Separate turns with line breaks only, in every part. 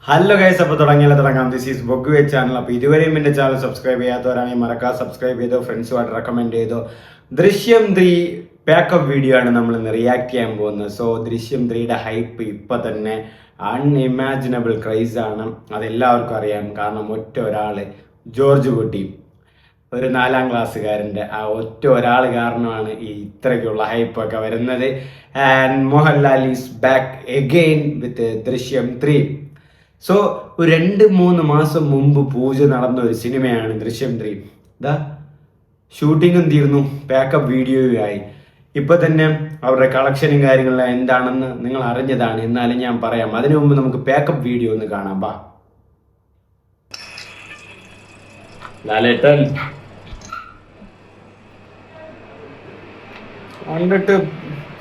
Hello guys, അപ്പോൾ തുടങ്ങാം. This is ബൊഗ്വേ ചാനൽ. അപ്പോൾ ഇതുവരെയും എൻ്റെ ചാനൽ സബ്സ്ക്രൈബ് ചെയ്യാത്തവരാണെങ്കിൽ മറക്കാതെ സബ്സ്ക്രൈബ് ചെയ്തോ, ഫ്രണ്ട്സുമായിട്ട് റെക്കമെൻഡ് ചെയ്തോ. ദൃശ്യം 3 പാക്കപ്പ് വീഡിയോ ആണ് നമ്മൾ ഇന്ന് റിയാക്ട് ചെയ്യാൻ പോകുന്നത്. സോ ദൃശ്യം 3യുടെ ഹൈപ്പ് ഇപ്പം തന്നെ അൺഇമാജിനബിൾ ക്രൈസ് ആണ്. അതെല്ലാവർക്കും അറിയാം. കാരണം ഒറ്റ ഒരാൾ, ജോർജ് കുട്ടി, ഒരു 4ാം ക്ലാസ്സുകാരൻ്റെ ആ ഒറ്റ ഒരാൾ കാരണമാണ് ഈ ഇത്രയ്ക്കുള്ള ഹൈപ്പൊക്കെ വരുന്നത്. And Mohanlal is back again with Drishyam 3. So ഒരു 2-3 മാസം മുമ്പ് പൂജ നടന്ന ഒരു സിനിമയാണ് ദൃശ്യം 3. ഇതാ ഷൂട്ടിങ്ങും തീർന്നു, പാക്കപ്പ് വീഡിയോയുമായി. ഇപ്പൊ തന്നെ അവരുടെ കളക്ഷനും കാര്യങ്ങളും എന്താണെന്ന് നിങ്ങൾ അറിഞ്ഞതാണ്. എന്നാലും ഞാൻ പറയാം. അതിനു മുമ്പ് നമുക്ക് പാക്കപ്പ് വീഡിയോ ഒന്ന് കാണാം. ബാ ലാലേട്ടൻ കണ്ടിട്ട്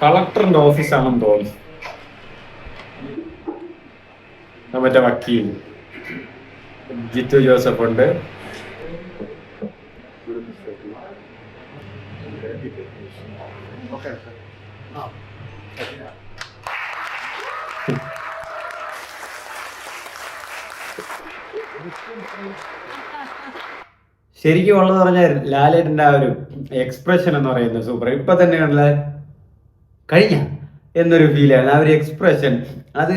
കളക്ടറിന്റെ ഓഫീസാണെന്ന് തോന്നുന്നു. മറ്റേ വക്കീൽ ജിത്തു ജോസഫ് ഉണ്ട്. ശരിക്കും ഉള്ളത് പറഞ്ഞാൽ ലാലേട്ടൻ്റെ ആ ഒരു എക്സ്പ്രഷൻ എന്ന് പറയുന്നത് സൂപ്പർ. ഇപ്പൊ തന്നെയുള്ള കഴിഞ്ഞ എന്നൊരു ഫീലാണ് ആ ഒരു എക്സ്പ്രഷൻ. അത്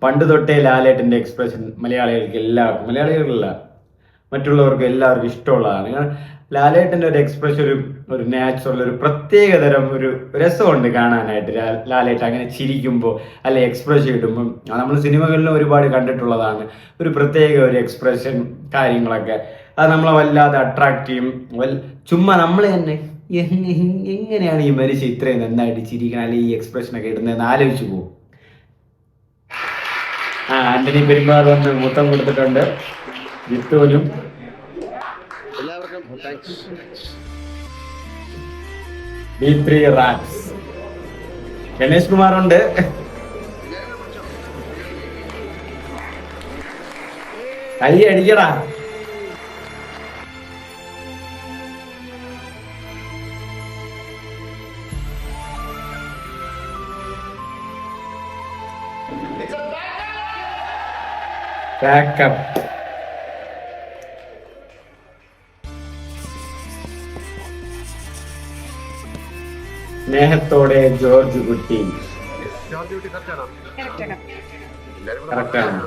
പണ്ട് തൊട്ടേ ലാലേട്ടൻ്റെ എക്സ്പ്രഷൻ മലയാളികൾക്ക് എല്ലാവർക്കും, മലയാളികളല്ല മറ്റുള്ളവർക്ക് എല്ലാവർക്കും ഇഷ്ടമുള്ളതാണ്. കാരണം ലാലേട്ടൻ്റെ ഒരു എക്സ്പ്രഷൻ ഒരു നാച്ചുറൽ, ഒരു പ്രത്യേക തരം ഒരു രസമുണ്ട് കാണാനായിട്ട്. ലാലേട്ടൻ അങ്ങനെ ചിരിക്കുമ്പോൾ അല്ലെ എക്സ്പ്രഷൻ ഇടുമ്പം നമ്മൾ സിനിമകളിലും ഒരുപാട് കണ്ടിട്ടുള്ളതാണ്. ഒരു പ്രത്യേക ഒരു എക്സ്പ്രഷൻ കാര്യങ്ങളൊക്കെ അത് നമ്മളെ വല്ലാതെ അട്രാക്ട് ചെയ്യും. ചുമ്മാ നമ്മൾ തന്നെ എങ്ങനെയാണ് ഈ മനുഷ്യൻ ഇത്രയും നന്നായിട്ട് ചിരിക്കണം അല്ലെങ്കിൽ ഈ എക്സ്പ്രഷനൊക്കെ ഇടുന്നതെന്ന് ആലോചിച്ചു പോകും. ആന്റണി പെരുമ്പാവൂർ വന്ന് മുത്തം കൊടുത്തിട്ടുണ്ട് ജിത്തുവിനും. B3 wraps. ഗണേഷ് കുമാറുണ്ട്. കൈ അടിക്കടാ. പാക്കപ്പ്. സ്നേഹത്തോടെ ജോർജ് കുട്ടി. കറക്റ്റാണ്.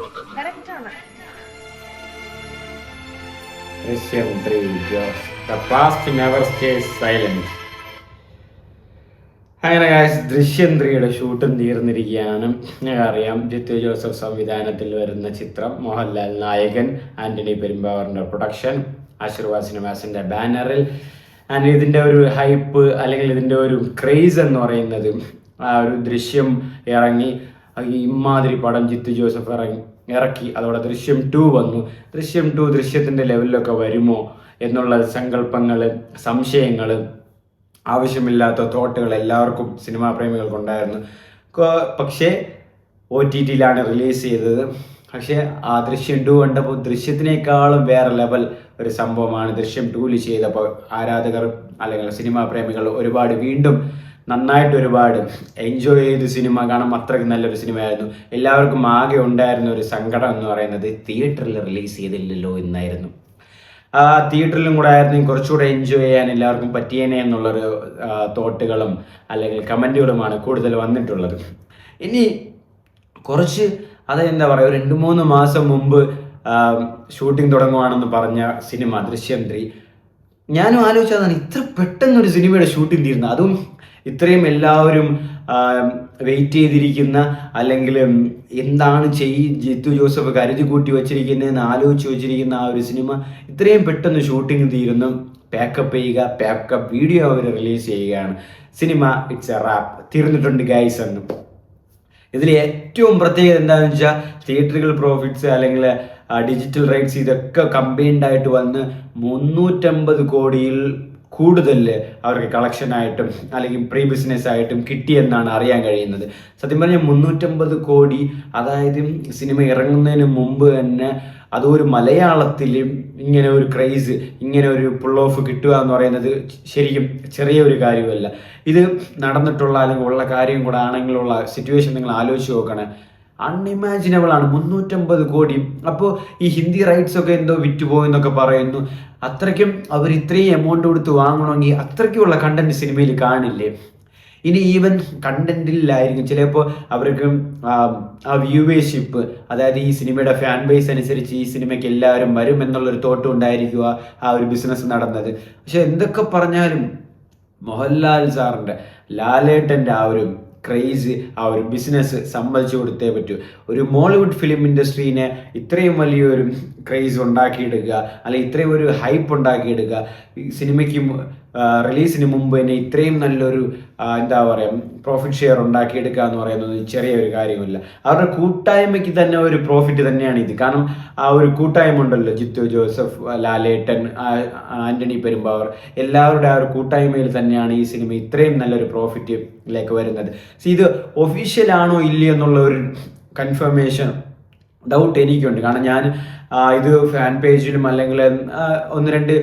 ദൃശ്യം 3 George. The past never stays silent. അങ്ങനെ ദൃശ്യം 3യുടെ ഷൂട്ടും തീർന്നിരിക്കുകയാണ്. അറിയാം, ജിത്തു ജോസഫ് സംവിധാനത്തിൽ വരുന്ന ചിത്രം, മോഹൻലാൽ നായകൻ, ആന്റണി പെരുമ്പാവൂരിൻ്റെ പ്രൊഡക്ഷൻ, ആശീർവാദ് സിനിമാസിൻ്റെ ബാനറിൽ. ആൻഡ് ഇതിൻ്റെ ഒരു ഹൈപ്പ് അല്ലെങ്കിൽ ഇതിൻ്റെ ഒരു ക്രേസ് എന്ന് പറയുന്നത്, ആ ഒരു ദൃശ്യം ഇറങ്ങി ഇമാതിരി പടം ജിത്തു ജോസഫ് ഇറക്കി, അതോടെ ദൃശ്യം 2 വന്നു. ദൃശ്യം 2 ദൃശ്യത്തിൻ്റെ ലെവലിലൊക്കെ വരുമോ എന്നുള്ള സങ്കല്പങ്ങൾ, സംശയങ്ങൾ, ആവശ്യമില്ലാത്ത തോട്ടുകൾ എല്ലാവർക്കും, സിനിമാ പ്രേമികൾക്കുണ്ടായിരുന്നു. പക്ഷേ OTTയിലാണ് റിലീസ് ചെയ്തത്. പക്ഷേ ആ ദൃശ്യം 2 കണ്ടപ്പോൾ ദൃശ്യത്തിനേക്കാളും വേറെ ലെവൽ ഒരു സംഭവമാണ് ദൃശ്യം 2 ചെയ്തപ്പോൾ. ആരാധകർ അല്ലെങ്കിൽ സിനിമാ പ്രേമികൾ ഒരുപാട് വീണ്ടും നന്നായിട്ട് ഒരുപാട് എൻജോയ് ചെയ്ത് സിനിമ കാണാൻ. അത്രയ്ക്ക് നല്ലൊരു സിനിമയായിരുന്നു. എല്ലാവർക്കും ആകെ ഉണ്ടായിരുന്ന ഒരു സങ്കടം എന്ന് പറയുന്നത് തിയേറ്ററിൽ റിലീസ് ചെയ്തില്ലല്ലോ എന്നായിരുന്നു. ആ തിയേറ്ററിലും കൂടെ ആയിരുന്നെങ്കിൽ കുറച്ചുകൂടെ എൻജോയ് ചെയ്യാൻ എല്ലാവർക്കും പറ്റിയേനെ എന്നുള്ളൊരു തോട്ടുകളും അല്ലെങ്കിൽ കമൻറ്റുകളുമാണ് കൂടുതൽ വന്നിട്ടുള്ളത്. ഇനി കുറച്ച് അതെന്താ പറയുക, 2-3 മാസം മുമ്പ് ഷൂട്ടിംഗ് തുടങ്ങുവാണെന്ന് പറഞ്ഞ സിനിമ ദൃശ്യം 3, ഞാനും ആലോചിച്ചതാണ് ഇത്ര പെട്ടെന്നൊരു സിനിമയുടെ ഷൂട്ടിംഗ് തീർന്നത്. അതും ഇത്രയും എല്ലാവരും വെയിറ്റ് ചെയ്തിരിക്കുന്ന, അല്ലെങ്കിൽ എന്താണ് ജിത്തു ജോസഫ് കരുതി കൂട്ടി വച്ചിരിക്കുന്നതെന്ന് ആലോചിച്ച് വെച്ചിരിക്കുന്ന ആ ഒരു സിനിമ ഇത്രയും പെട്ടെന്ന് ഷൂട്ടിംഗ് തീരുന്നു. പാക്കപ്പ് ചെയ്യുക, പാക്കപ്പ് വീഡിയോ അവർ റിലീസ് ചെയ്യുകയാണ്. സിനിമ ഇറ്റ്സ് എ റാപ്പ്, തീർന്നിട്ടുണ്ട് ഗൈസ് എന്ന്. ഇതിൽ ഏറ്റവും പ്രത്യേകത എന്താണെന്ന് വെച്ചാൽ തിയേറ്ററുകൾ പ്രോഫിറ്റ്സ് അല്ലെങ്കിൽ ഡിജിറ്റൽ റൈറ്റ്സ് ഇതൊക്കെ കമ്പൈൻഡ് ആയിട്ട് വന്ന് 350 കോടിയിൽ കൂടുതൽ അവർക്ക് കളക്ഷനായിട്ടും അല്ലെങ്കിൽ പ്രീ ബിസിനസ് ആയിട്ടും കിട്ടിയെന്നാണ് അറിയാൻ കഴിയുന്നത്. സത്യം പറഞ്ഞാൽ 350 കോടി, അതായത് സിനിമ ഇറങ്ങുന്നതിന് മുമ്പ് തന്നെ അതൊരു മലയാളത്തിൽ ഇങ്ങനെ ഒരു ക്രൈസ്, ഇങ്ങനെ ഒരു പുൾ ഓഫ് കിട്ടുക എന്ന് പറയുന്നത് ശരിക്കും ചെറിയൊരു കാര്യമല്ല. ഇത് നടന്നിട്ടുള്ള അല്ലെങ്കിൽ ഉള്ള കാര്യം കൂടെ ആണെങ്കിലുള്ള സിറ്റുവേഷൻ നിങ്ങൾ ആലോചിച്ച് നോക്കണേ. അൺഇമാജിനബിൾ ആണ്. 350 കോടി. അപ്പോൾ ഈ ഹിന്ദി റൈറ്റ്സ് ഒക്കെ എന്തോ വിറ്റുപോയെന്നൊക്കെ പറയുന്നു. അത്രയ്ക്കും അവർ ഇത്രയും എമൗണ്ട് കൊടുത്ത് വാങ്ങണമെങ്കിൽ അത്രയ്ക്കുള്ള കണ്ടന്റ് സിനിമയിൽ കാണില്ലേ? ഇനി ഈവൻ കണ്ടന്റിലായിരിക്കും ചിലപ്പോൾ അവർക്ക് ആ വ്യൂവേഴ്ഷിപ്പ്, അതായത് ഈ സിനിമയുടെ ഫാൻ ബേസ് അനുസരിച്ച് ഈ സിനിമയ്ക്ക് എല്ലാവരും വരും എന്നുള്ളൊരു തോട്ടം ഉണ്ടായിരിക്കുക ആ ഒരു ബിസിനസ് നടന്നത്. പക്ഷെ എന്തൊക്കെ പറഞ്ഞാലും മോഹൻലാൽ സാറിൻ്റെ, ലാലേട്ടൻ്റെ ആ ഒരു ക്രേസ്, ആ ഒരു ബിസിനസ് സമ്മതിച്ചു കൊടുത്തേ പറ്റൂ. ഒരു മോളിവുഡ് ഫിലിം ഇൻഡസ്ട്രീനെ ഇത്രയും വലിയൊരു ക്രേസ് ഉണ്ടാക്കിയെടുക്കുക, അല്ലെങ്കിൽ ഇത്രയും ഒരു ഹൈപ്പ് ഉണ്ടാക്കിയെടുക്കുക, ഈ സിനിമയ്ക്ക് റിലീസിന് മുമ്പ് തന്നെ ഇത്രയും നല്ലൊരു എന്താ പറയുക പ്രോഫിറ്റ് ഷെയർ ഉണ്ടാക്കിയെടുക്കുക എന്ന് പറയുന്നത് ചെറിയൊരു കാര്യമില്ല. അവരുടെ കൂട്ടായ്മയ്ക്ക് തന്നെ ഒരു പ്രോഫിറ്റ് തന്നെയാണ് ഇത്. കാരണം ആ ഒരു കൂട്ടായ്മ ഉണ്ടല്ലോ, ജിത്തു ജോസഫ്, ലാലേട്ടൻ, ആന്റണി പെരുമ്പാവൂർ, എല്ലാവരുടെ ആ ഒരു കൂട്ടായ്മയിൽ തന്നെയാണ് ഈ സിനിമ ഇത്രയും നല്ലൊരു പ്രോഫിറ്റിലേക്ക് വരുന്നത്. ഇത് ഒഫീഷ്യൽ ആണോ ഇല്ലയോ എന്നുള്ള ഒരു കൺഫർമേഷൻ ഡൗട്ട് എനിക്കുണ്ട്. കാരണം ഞാൻ ഇത് ഫാൻ പേജിലും അല്ലെങ്കിൽ 1-2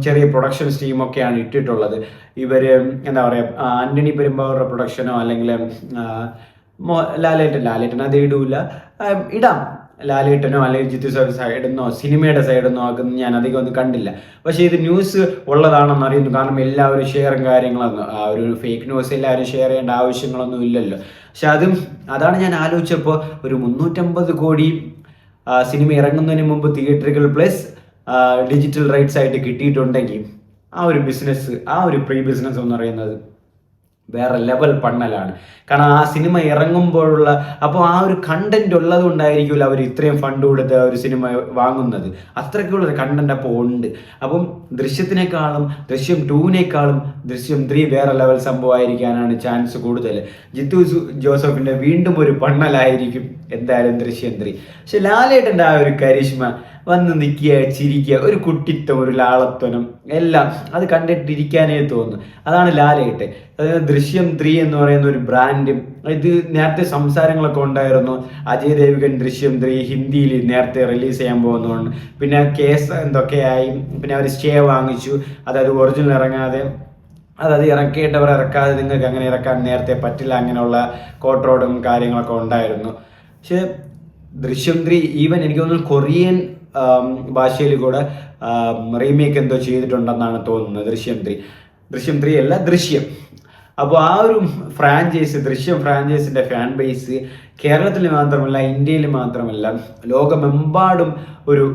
ചെറിയ പ്രൊഡക്ഷൻ ടീമൊക്കെയാണ് ഇട്ടിട്ടുള്ളത്. ഇവർ എന്താ പറയുക, ആന്റണി പെരുമ്പാവൂരുടെ പ്രൊഡക്ഷനോ അല്ലെങ്കിൽ ലാലേട്ടൻ അത് ഇടാം. ലാലേട്ടനോ അല്ലെങ്കിൽ ജിത്തു സാർ സൈഡെന്നോ സിനിമയുടെ സൈഡെന്നോ ആക്കുന്ന ഞാൻ അധികം ഒന്നും കണ്ടില്ല. പക്ഷേ ഇത് ന്യൂസ് ഉള്ളതാണെന്ന് അറിയുന്നു. കാരണം എല്ലാവരും ഷെയറും കാര്യങ്ങളൊന്നും, ആ ഒരു ഫേക്ക് ന്യൂസ് എല്ലാവരും ഷെയർ ചെയ്യേണ്ട ആവശ്യങ്ങളൊന്നും ഇല്ലല്ലോ. പക്ഷെ അതാണ് ഞാൻ ആലോചിച്ചപ്പോൾ, ഒരു 350 കോടി സിനിമ ഇറങ്ങുന്നതിന് മുമ്പ് തിയേറ്ററുകൾ പ്ലസ് ഡിജിറ്റൽ റൈറ്റ്സ് ആയിട്ട് കിട്ടിയിട്ടുണ്ടെങ്കിൽ ആ ഒരു ബിസിനസ്, ആ ഒരു പ്രീ ബിസിനസ് എന്ന് പറയുന്നത് വേറെ ലെവൽ പണ്ണലാണ്. കാരണം ആ സിനിമ ഇറങ്ങുമ്പോഴുള്ള, അപ്പോൾ ആ ഒരു കണ്ടന്റ് ഉള്ളത് കൊണ്ടായിരിക്കുമല്ലോ അവർ ഇത്രയും ഫണ്ട് കൊടുത്ത് ഒരു സിനിമ വാങ്ങുന്നത്. അത്രയ്ക്കുള്ളൊരു കണ്ടന്റ് അപ്പോൾ ഉണ്ട്. അപ്പം ദൃശ്യത്തിനേക്കാളും ദൃശ്യം 2-നേക്കാളും ദൃശ്യം 3 വേറെ ലെവൽ സംഭവമായിരിക്കാനാണ് ചാൻസ് കൂടുതൽ. ജിത്തു ജോസഫിൻ്റെ വീണ്ടും ഒരു പണ്ണലായിരിക്കും എന്തായാലും ദൃശ്യം 3. പക്ഷെ ലാലേട്ടൻ്റെ ആ ഒരു കരിഷ്മ, വന്ന് നിൽക്കുക, ചിരിക്കുക, ഒരു കുട്ടിത്വം, ഒരു ലാളത്വനം എല്ലാം അത് കണ്ടിട്ടിരിക്കാനേ തോന്നുന്നു. അതാണ് ലാലേട്ട്. അതായത് ദൃശ്യം 3 എന്ന് പറയുന്ന ഒരു ബ്രാൻഡ്. ഇത് നേരത്തെ സംസാരങ്ങളൊക്കെ ഉണ്ടായിരുന്നു, അജയ് ദേവ്ഗൻ ദൃശ്യം 3 ഹിന്ദിയിൽ നേരത്തെ റിലീസ് ചെയ്യാൻ പോകുന്നതുകൊണ്ട്. പിന്നെ കേസ് എന്തൊക്കെയായി, പിന്നെ അവർ സ്റ്റേ വാങ്ങിച്ചു. അതായത് ഒറിജിനൽ ഇറങ്ങാതെ, അതായത് ഇറക്കേണ്ടവർ ഇറക്കാതെ നിങ്ങൾക്ക് അങ്ങനെ ഇറക്കാൻ നേരത്തെ പറ്റില്ല, അങ്ങനെയുള്ള കോർട്ട് റോഡും കാര്യങ്ങളൊക്കെ ഉണ്ടായിരുന്നു. പക്ഷേ ദൃശ്യം 3 ഈവൻ എനിക്ക് തോന്നുന്നു കൊറിയൻ ഭാഷയിൽ കൂടെ റീമേക്ക് എന്തോ ചെയ്തിട്ടുണ്ടെന്നാണ് തോന്നുന്നത്. ദൃശ്യം 3 അല്ല, ദൃശ്യം. അപ്പോൾ ആ ഒരു ഫ്രാഞ്ചൈസ്, ദൃശ്യം ഫ്രാഞ്ചൈസിൻ്റെ ഫാൻ ബേസ് കേരളത്തിൽ മാത്രമല്ല, ഇന്ത്യയിൽ മാത്രമല്ല, ലോകമെമ്പാടും ഒരു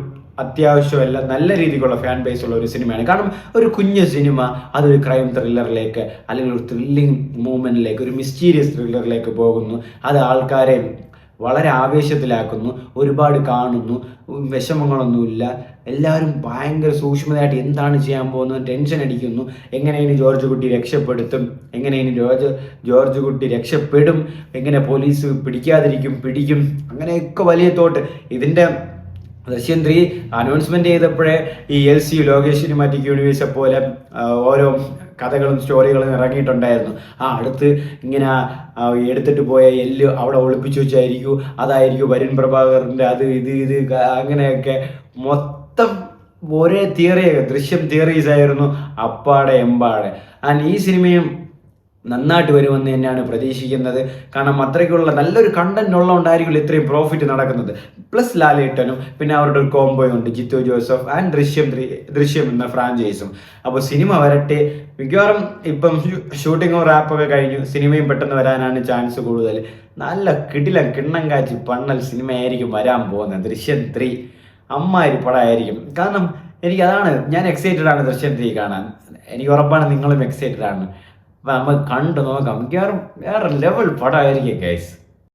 അത്യാവശ്യമല്ല നല്ല രീതിക്കുള്ള ഫാൻ ബേസ് ഉള്ള ഒരു സിനിമയാണ്. കാരണം ഒരു കുഞ്ഞു സിനിമ അതൊരു ക്രൈം ത്രില്ലറിലേക്ക്, അല്ലെങ്കിൽ ഒരു ത്രില്ലിംഗ് മൂവ്മെൻറ്റിലേക്ക്, ഒരു മിസ്റ്റീരിയസ് ത്രില്ലറിലേക്ക് പോകുന്നു. അത് ആൾക്കാരെ വളരെ ആവേശത്തിലാക്കുന്നു, ഒരുപാട് കാണുന്നു, വിഷമങ്ങളൊന്നുമില്ല. എല്ലാവരും ഭയങ്കര സൂക്ഷ്മതയായിട്ട് എന്താണ് ചെയ്യാൻ പോകുന്നത് ടെൻഷൻ അടിക്കുന്നു. എങ്ങനെയാണ് ജോർജ് കുട്ടി രക്ഷപ്പെടുത്തും, എങ്ങനെയാണ് ജോർജ് കുട്ടി രക്ഷപ്പെടും, എങ്ങനെ പോലീസ് പിടിക്കും, അങ്ങനെയൊക്കെ വലിയ തോട്ട്. ഇതിൻ്റെ ദൃശ്യം 3 അനൗൺസ്മെൻറ്റ് ചെയ്തപ്പോഴേ ഈ LC ലോകേഷ് സിനിമാറ്റിക് യൂണിവേഴ്സെ പോലെ ഓരോ കഥകളും സ്റ്റോറികളും ഇറങ്ങിയിട്ടുണ്ടായിരുന്നു. അടുത്ത് ഇങ്ങനെ എടുത്തിട്ട് പോയ എല്ല് അവിടെ ഒളിപ്പിച്ചു വെച്ചായിരിക്കും, അതായിരിക്കും വരുൺ പ്രഭാകറിൻ്റെ അത് ഇത് അങ്ങനെയൊക്കെ മൊത്തം ഒരേ ദൃശ്യം തിയറീസ് ആയിരുന്നു അപ്പാടെ എമ്പാടെ. ഈ സിനിമയും നന്നായിട്ട് വരുമെന്ന് തന്നെയാണ് പ്രതീക്ഷിക്കുന്നത്. കാരണം അത്രയ്ക്കുള്ള നല്ലൊരു കണ്ടന്റ് ഉള്ളതുകൊണ്ടായിരിക്കും ഇത്രയും പ്രോഫിറ്റ് നടക്കുന്നത്. പ്ലസ് ലാലേട്ടനും പിന്നെ അവരുടെ ഒരു കോംബോയുണ്ട്, ജിത്തു ജോസഫ് ആൻഡ് ദൃശ്യം എന്ന ഫ്രാഞ്ചൈസും. അപ്പോൾ സിനിമ വരട്ടെ. മിക്കവാറും ഇപ്പം ഷൂട്ടിങ്ങോ റാപ്പൊക്കെ കഴിഞ്ഞു, സിനിമയും പെട്ടെന്ന് വരാനാണ് ചാൻസ് കൂടുതൽ. നല്ല കിണ്ണം കാച്ചി പണ്ണൽ സിനിമയായിരിക്കും വരാൻ പോകുന്നത്. ദൃശ്യം 3 അമ്മാതിരി പടമായിരിക്കും. കാരണം ഞാൻ എക്സൈറ്റഡ് ആണ് ദൃശ്യം 3 കാണാൻ. എനിക്ക് ഉറപ്പാണ് നിങ്ങളും എക്സൈറ്റഡ് ആണ്. അപ്പം നമുക്ക് കണ്ടു നോക്കാം. മിക്കവാറും വേറെ ലെവൽ പടമായിരിക്കും ഗൈസ്.